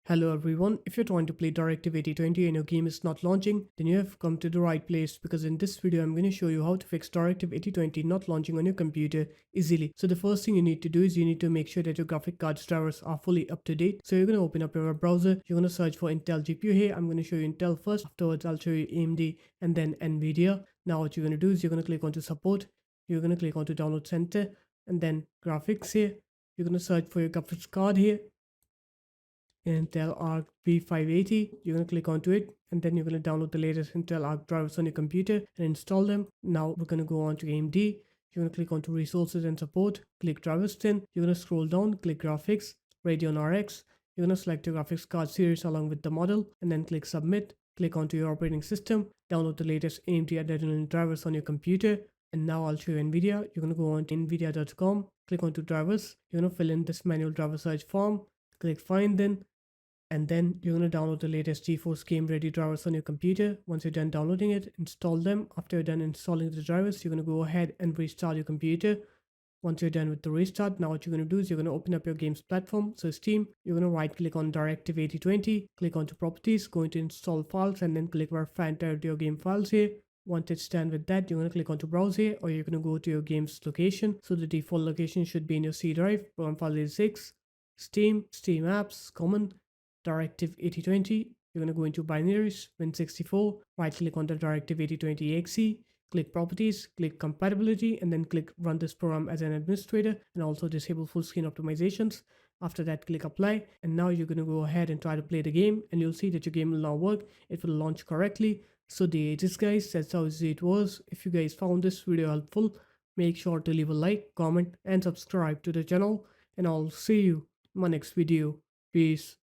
Hello everyone, if you're trying to play Directive 8020 and your game is not launching, then you have come to the right place because in this video I'm going to show you how to fix Directive 8020 not launching on your computer easily. So the first thing you need to do is you need to make sure that your graphic card's drivers are fully up to date. So you're going to open up your web browser, you're going to search for Intel GPU here. I'm going to show you Intel first, afterwards I'll show you AMD and then NVIDIA. Now what you're going to do is you're going to click onto support, you're going to click onto download center and then graphics here. You're going to search for your graphics card here. Intel Arc B580, you're going to click onto it and then you're going to download the latest Intel Arc drivers on your computer and install them. Now we're going to go on to AMD. You're going to click onto resources and support, click drivers 10. You're going to scroll down, click graphics, Radeon RX. You're going to select your graphics card series along with the model and then click submit. Click onto your operating system, download the latest AMD Adrenalin drivers on your computer. And now I'll show you NVIDIA. You're going to go on to nvidia.com, click onto drivers. You're going to fill in this manual driver search form, click find then. And then you're going to download the latest GeForce Game Ready drivers on your computer. Once you're done downloading it, install them. After you're done installing the drivers, you're going to go ahead and restart your computer. Once you're done with the restart, now what you're going to do is you're going to open up your games platform. So Steam, you're going to right click on Directive 8020, click onto properties, go into install files and then click where fan your game files here. Once it's done with that, you're going to click onto browse here or you're going to go to your game's location. So the default location should be in your C drive, program file is 6, Steam apps, common, Directive 8020, you're going to go into binaries, Win64, right click on the Directive 8020 exe, click properties, click compatibility, and then click run this program as an administrator and also disable full screen optimizations. After that, click apply, and now you're going to go ahead and try to play the game and you'll see that your game will now work. It will launch correctly. So there it is guys, that's how easy it was. If you guys found this video helpful, make sure to leave a like, comment and subscribe to the channel, and I'll see you in my next video. Peace.